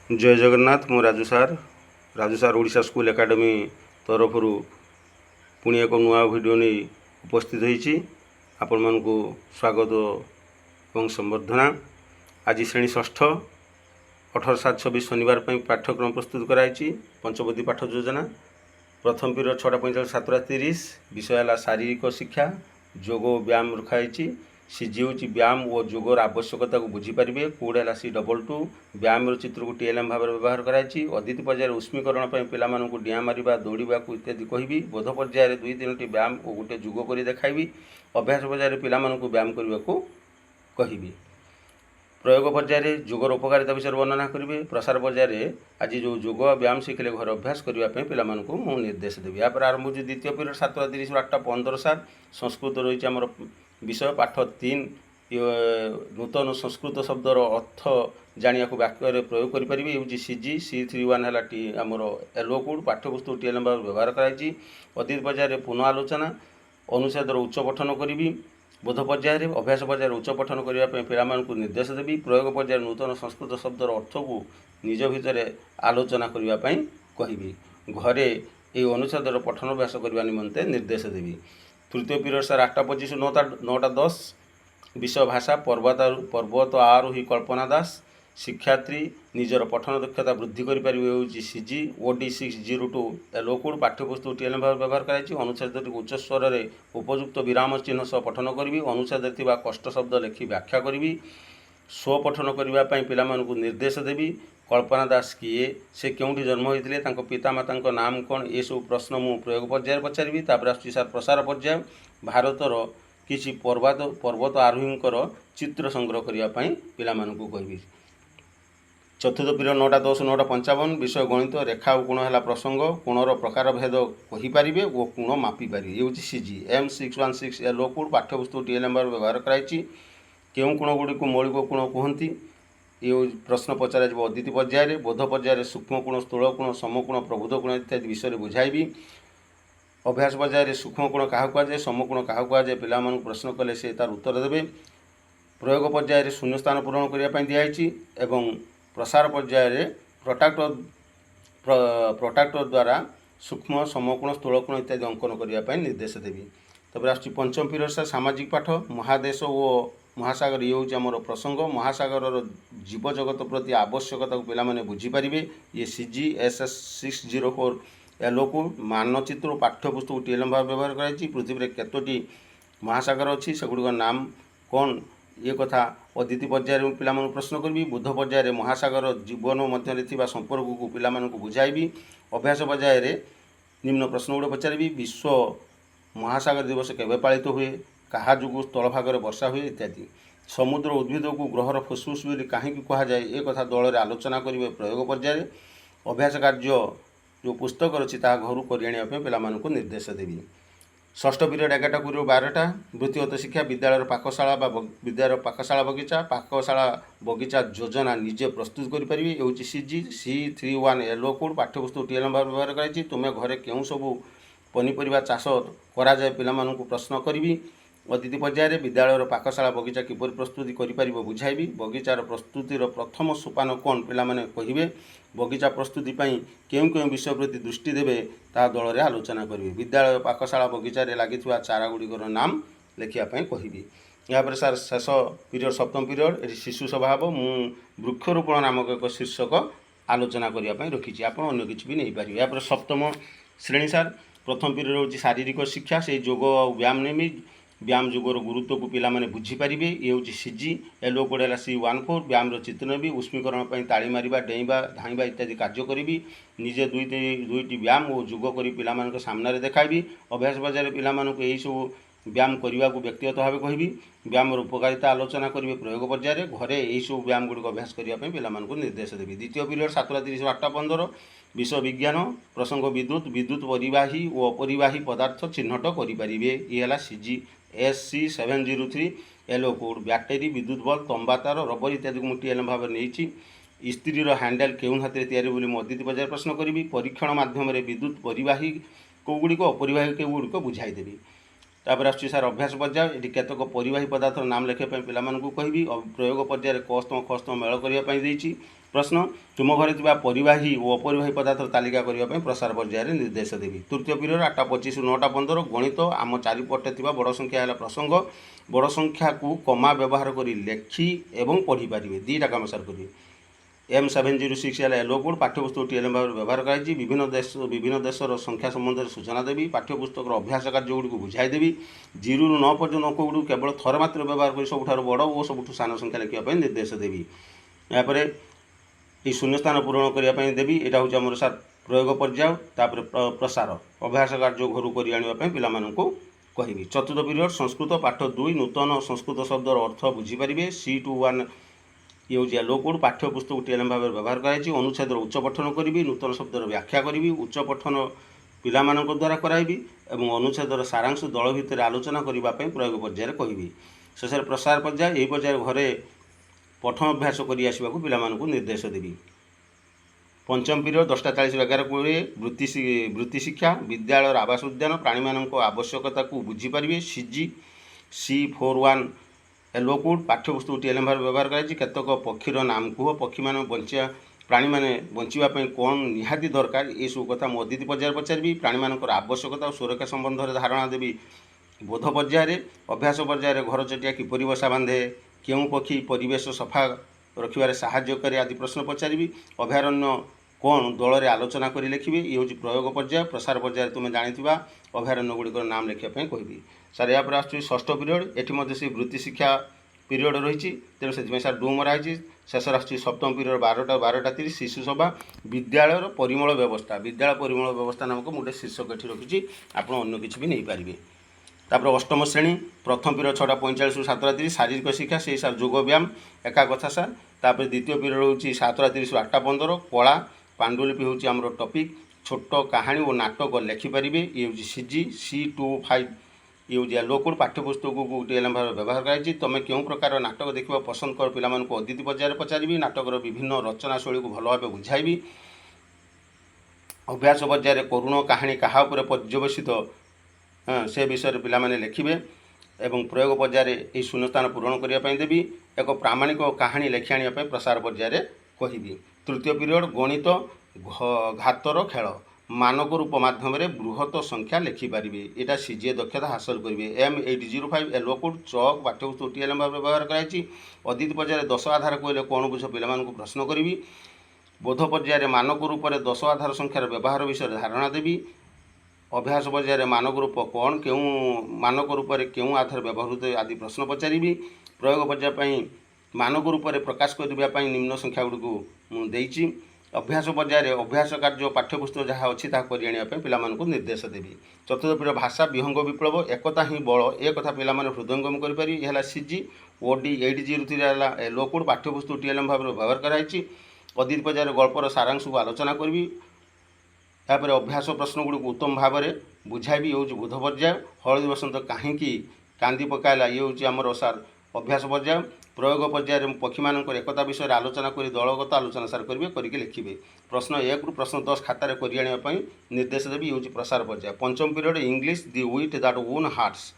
जय जगन्नाथ। मु राजू सार ओडिशा स्कूल एकाडेमी तरफ पुणी एक नुआ वीडियो नहीं उपस्थित होती आपण मानकु स्वागत और संबर्धना। आज श्रेणी षष्ठ 18/7/26 शनिवार पाठ्यक्रम प्रस्तुत कराई। पंचवती पाठ योजना प्रथम पीरियड 6:45 7:30 विषय है शारीरिक शिक्षा जोग और व्यायाम रखाई। सीजी हूँ व्यायाम और जोगर आवश्यकता को बुझीपारे। कोड है C22 व्यायाम चित्र को TLM भाव में व्यवहार कराई। अदिति पर्यायर उष्मीकरण पे डिया मारिबा दौड़ा इत्यादि कहि। बोध पर्यायर 2-3टी व्यायाम और गोटे जोग कर देखाइबी। अभ्यास पर्यायर पे व्यायाम करने को कहि। प्रयोग पर्यायर जोगर उपकारिता विषय वर्णना करेंगे। प्रसार पर्यायर आज जो जोग व्यायाम शिखिले घर अभ्यास करने पे निर्देश देवी। यहाँ पर आरंभ हो द्वितीय पीरियड 7:30 8:15 सार संस्कृत रही आमर विषय पाठ 3 नूतन संस्कृत शब्दर अर्थ जाना वाक्य प्रयोग करें। सीजी C31 है आमर एलो कोड पाठ्यपुस्तक TLM व्यवहार कराई। अतीत पर्यायर पुनः आलोचना अनुच्छेदर उच्च पठन करी। बोध पर्यायर अभ्यास पर्यायर उच्च पठन करने पे निर्देश देवी। प्रयोग पर्यायर नूतन संस्कृत शब्दर अर्थ को निज भितर आलोचना करने कहि। घरे ये अनुच्छेदर पठन अभ्यास करने निमंते निर्देश देवी। तृतीय पीरियड सार 8:25 9:10 विषय भाषा पर्वत आरोही कल्पना दास। शिक्षार्थी निजर पठन दक्षता वृद्धि करें। सीजी OD 602 एलो कोड पाठ्यपुस्तक TLM भाव व्यवहार कराई। अनुच्छेद उच्च स्वर में उपयुक्त विराम चिन्ह सह पठन करी। अनुच्छेद कष्ट शब्द लिखि व्याख्या करी। स्व पठन करने पे निर्देश देवी। कल्पना दास किए, से क्योंठी जन्म होते, पिता माता नाम कौन, ये सब प्रश्न मु प्रयोग पर्यायर पचारि। सार प्रसार पर्याय भारतर किसी पर्वत आरोहींकर चित्र संग्रह करने पिलामानकु कहबी। चतुर्थ पीरियड 9:10 9:55 विषय गणित रेखा और कोण है प्रसंग कोणर प्रकार भेद कहींपारे और कोण मापिपारे। ये हूँ सीजी M616 एलो कोड पाठ्यपुस्तक TLM व्यवहार कराई। केउं कोण गुड़ी को मौलिक कोण कहती ये प्रश्न पचर। अदिति पर्यायर बोध पर्यायर सूक्ष्म कोण स्थूल कोण समकोण प्रबुध कोण इत्यादि विषय बुझाइबी। अभ्यास पर्यायर सूक्ष्म कोण क्या कहुए समकोण क्या कहुए पिला प्रश्न कले से तार उत्तर देवे। प्रयोग पर्यायर शून्यस्थान पूरण करने दिखाई। एवं प्रसार पर्यायर प्रोट्राक्टर द्वारा सूक्ष्म समकोण स्थूल कोण इत्यादि अंकन करने निर्देश देवी। तब आस पंचम पीरियड सामाजिक पाठ महादेश और महासागर। ये हूँ आमर प्रसंग महासागर जीवजगत प्रति आवश्यकता को पिलामाने बुझीपारे। ये सीजी SS 604 एलो कोड मानचित्र और पाठ्यपुस्तक TLM भाव व्यवहार कराई। पृथ्वी केतोटी महासागर अच्छी सेगुड़ नाम कौन ये कथा अदिति पर्यायर पिला प्रश्न करी। बुध पर्यायर महासागर जीवन मध्य संपर्क को पिला बुझाइबी। अभ्यास पर्यायर निम्न प्रश्न गुड़े पचारि। विश्व महासागर दिवस केवे पालित हुए, क्या जो स्थलभाग में वर्षा हुए इत्यादि। समुद्र उद्भिद को ग्रहर फुसफुस बोली कहीं कहुए ये कथा दल में आलोचना करेंगे। प्रयोग पर्यायर अभ्यास कार्य जो पुस्तक अच्छी घर को पिलामानकु निर्देश देवी। षष्ठ पीरियड 11:12 वृत्तिगत शिक्षा विद्यालय पाकशाला विद्यालय पाकशाला बगीचा पाकशाला बगीचा योजना निजे प्रस्तुत करें। ये हूँ सीजी C31 एलो कोड पाठ्यपुस्तक TLM भाव व्यवहार कराई। तुम्हें घरे क्यों सबू पनीपरिया चाष कराए पिलामानकु प्रश्न करी। अतिथि पर्यायर विद्यालय पाकशाला बगीचा किपर प्रस्तुति करें बुझाइबी। बगीचार प्रस्तुतिर प्रथम सोपान कौन पिलामाने कहिबे। बगीचा प्रस्तुति क्यों क्यों विषय प्रति दृष्टि देवे ता दल में आलोचना करेंगे। विद्यालय पाकशाला बगीचार लगी चारा गुड़िकर नाम लिखापी कहि। यहाँ सार शेष पीरियड सप्तम पीरियड ये शिशु स्वभाव मु वृक्षरोपण नामक एक शीर्षक आलोचना करने रखी। आप कि भी नहीं पारे। यहाँ सप्तम श्रेणी सार प्रथम पीरियड हूँ शारीरिक शिक्षा से योग व्यायाम नेमी व्यायाम जोगर गुरुत्व को पिलामाने बुझीपारे। ये हूँ सीजी एलो कोड है C14 व्यायाम चित्र नेबी। उष्मीकरण ताली मारिबा डेइबा धाइबा इत्यादि कार्य करी। निजे दुईटी व्यायाम और जोग करी पिलामानक सामने देखाइबी। अभ्यास पर्यायर पिलामानक यही सब व्यायाम करने को व्यक्तिगत भाव कहि। व्यायाम उपकारिता आलोचना करेंगे। प्रयोग पर्यायर घरे यही सब व्यायाम गुड़िक अभ्यास करने पिलामानकु निर्देश देवी। द्वितीय पीरियड 7:30 8:15 विषय विज्ञान प्रसंग विद्युत विद्युत परिवाही और अपरिवाही पदार्थ चिन्हट करें। ये है CG SC 703 ELO code battery विद्युत बल्ब तंबा तार रबर इत्यादि को TLM भाव नहीं। स्त्रीर हैंडल केउं हाथ तैयारी बोली अदिति पर्यायर प्रश्न करी। परीक्षण माध्यम विद्युत परिवाही कौगुड़िक अपरिवाही कौगुड़िक बुझाइदेवी। तापर आस सार अभ्यास पर्याय ये केतक परिवाही पदार्थ नाम लिखापी पिलामानकु कहि। प्रयोग पर्यायर कस्तम खस्तम मेल करने। प्रश्न तुम घरे थिबा परिवाही और अपरिवाही पदार्थर तालिका करने प्रसार पर्यायर निर्देश देवी। तृतीय पीरियड 8:25 ରୁ 9:15 गणित आम चारिपटे थिबा बड़ संख्या है प्रसंग बड़ संख्या को कमा व्यवहार कर लेखि एवं पढ़ी पारे दुईटा कम सार करेंगे। M706 है एलो कोड पाठ्यपुस्तक TLM भाव व्यवहार कराई विभिन्न देशर संख्या संबंध में सूचना देवी पाठ्यपुस्तक अभ्यास कार्य गुड़ी बुझाई देवी 0 ରୁ 9 पर्यटन अंक गुड़ केवल थर मात्र व्यवहार कर सबुठ बड़ और सबुठ सान संख्या लिखापी निर्देश देवी। यापर ये शून्यस्थान पूरण करने देवी यहाँ हूँ आम सार प्रयोग पर्याय तापर प्रसार अभ्यास कार्य घर कर पाने कहि। चतुर्थ पीरियड संस्कृत पाठ 2 नूतन संस्कृत शब्दर अर्थ बुझीपारे C21 ये हूँ लो कोड पाठ्यपुस्तक TLM भाव व्यवहार कराई अनुच्छेद उच्च पठन करी नूतन शब्दर व्याख्या करी उच्च पठन पिलामानक द्वारा कराइबी एवं अनुच्छेदर सारांश दल भितर आलोचना करने प्रयोग पर्यायर कहि। शेष प्रसार पर्याय यही पर्याय घरे पठन अभ्यास कर आसवाक पिलामानक निर्देश देवी। पंचम पीरियड 10:40 ରୁ 11:20 वृत्ति शिक्षा विद्यालय आवास उद्यान प्राणी आवश्यकता को बुझीपारे C41 एलो कोड पाठ्यपुस्तक TLM भाव व्यवहार कराई केतक पक्षीर नाम कह पक्षी मान बचा प्राणी मैंने बचापी कौन निहाती दरकार ये सब कथा मो अतिथि पर्यायर पचारि प्राणी मान आवश्यकता और सुरक्षा संबंध में धारणा देवी। बोध पर्यायर अभ्यास पर्यायर घर चटिया किपरि बसा बांधे क्यों पक्षी परिवेश सफा रखिबारे साहाय्य करे आदि प्रश्न पचारि अभयारण्य कौन दल में आलोचना कर लिखे ये हूँ प्रयोग पर्याय। प्रसार पर्याय तुम्हें जानी अभयारण्य गुड़िकर नाम लिखापी कहि। सार यापर आस षष्ठ पीरियड ये से वृत्ति शिक्षा पीरियड रही तेणु से सार डू मराई। शेष आस सप्तम पीरियड 12:30 शिशु सभा विद्यालय परिमल व्यवस्था विद्यालय परिमल व्यवस्था नामक मुझे शीर्षक ये रखी आपड़ अन्न कि भी नहीं पारे। तापर अष्टम श्रेणी प्रथम पीरियड 6:45 ରୁ 7:30 शारीरिक शिक्षा से सार योग व्यायाम एका कथा सार। तापर द्वितीय पीरियड हूँ 7:30 ରୁ 8:15 कला पांडुलिपि हूँ आमर टपिक छोट कहानी और नाटक लिखिपारे ये हूँ CG C25 ये हूँ लो कोड पाठ्यपुस्तक को TLM भाव व्यवहार कराई तुम क्यों प्रकार नाटक देखा पसंद कर पिला अतिथि पर्यायर पचारि नाटकर विभिन्न रचना शैली को भल भाव बुझाइबी। अभ्यास पर्यायर करुण कहानी क्या पर्यवसित से विषय पिला लिखिबे एवं प्रयोग पर्यायर ये शून्यस्थान पूरण करने देवी एक प्रामाणिक कहानी लिखि आने प्रसार पर्यायर कहि। तृतीय पीरियड गणित घातर खेल मानक रूप माध्यम बृहत संख्या लिखिपारे यहाँ CGA दक्षता हासिल करेंगे। M805 एलो कोड चक पाठ्यपुस्तक TLM भाव व्यवहार कराई अतिथि पर्यायर 10 आधार कहले कौन बुझ पिला प्रश्न करी। बोध पर्यायर मानक रूप में 10 आधार संख्यार व्यवहार विषय धारणा देवी। अभ्यास पर्यायर मानक रूप कौन क्यों मानक रूप में क्यों आधार व्यवहृत आदि प्रश्न पचारि। प्रयोग पर्याय मानक रूप में प्रकाश करने निम्न संख्या गुड़ी देती। अभ्यास पर्यायर अभ्यास कार्य पाठ्यपुस्तक जहाँ अच्छी करने पिला निर्देश देवी। चतुर्थ पीरियड भाषा विहंग विप्लव एकता ही बल एक कथा पिला हृदयंगम करें यह CG OD 803 एलो कोड पाठ्यपुस्तक TLM भाव व्यवहार कराई अतिथि पर्यायर गल्पर सारांश को आलोचना करी यापर अभ्यास प्रश्न गुड़ी उत्तम भाव में बुझाइबी ये हूँ बोध पर्याय। हलदी बसंत कहीं कांदी पकाइला ये हूँ आमर सार अभ्यास पर्याय। प्रयोग पर्यायर पक्षी मान एकता विषय आलोचना कर दलगत आलोचना सार करेंगे करके लिखे। प्रश्न 1 ରୁ प्रश्न 10 खातार करने निर्देश देवी ये हूँ प्रसार पर्याय। पंचम period English the wit that won hearts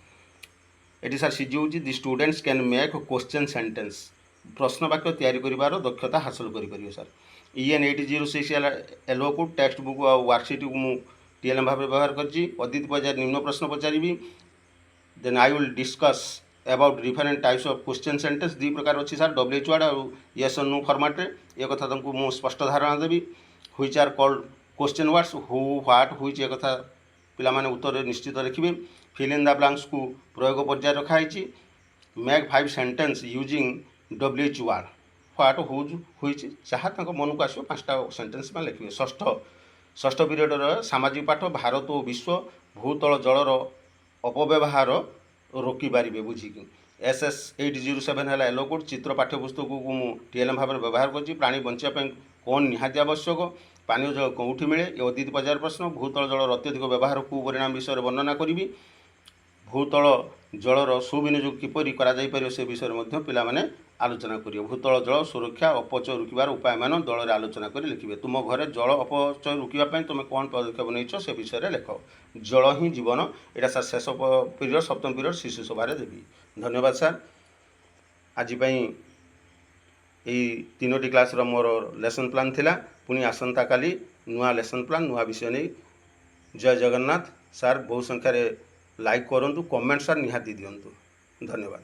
ये सार CG हूँ the students can make question sentence प्रश्न वाक्य तैयारी कर दक्षता हासिल करेंगे सार। EN 806 ELO code text book और वर्कशीट को मुझे TLM भाव व्यवहार करती अतिथि पर्यायर निम्न प्रश्न पचारि then I will discuss about different types of question sentence दुई प्रकार अच्छी सार WH वर्ड और येस और नो फॉर्मेट ये कथा तुमको मु स्पष्ट धारणा देवी। Which are called question words who what which ये कथा पिला माने उत्तर निश्चित लिखिबे। फिल इन द ब्लैंक्स को प्रयोग पर्याय रखाई। Make 5 sentence using WH word what whose which जहाँ मन को आसो 5टा सेंटेंस में लिखिए। षष्ठ पीरियड सामाजिक पाठ भारत और विश्व भूतल जलर अपव्यवहार रोकी पारे बुझिकी। SS 807 है एलो कोड चित्र पाठ्यपुस्तक को मुझे TLM भाव व्यवहार कर प्राणी बचापी कौन निहाती आवश्यक पानीय जल कौटी मिले ये अतिथि पर्यायर प्रश्न। भूतल जलर अत्यधिक व्यवहार कुपरिणाम विषय वर्णना करी भूतल जलर सुविनियोग किपरि करा से विषय पिलाने आलोचना करिए। भूतल जल सुरक्षा अपचय रुकबार उपाय मान दल में आलोचना कर लिखे। तुम घरे जल अपचय रुकवाई तुम कौन पदक्षेप नहीं से विषय लेख। जल ही जीवन यहाँ सर शेष पीरियड सप्तम पीरियड शिशु सभा देवी। धन्यवाद सर। आज यही 3टी क्लास मोर लेसन प्लान थिला पुणी आसंता काली नुआ लेसन प्लान नुआ विषय नहीं। जय जगन्नाथ। सार बहु संख्यार लाइक करूँ कमेंट सार निहाती दिंतु। धन्यवाद।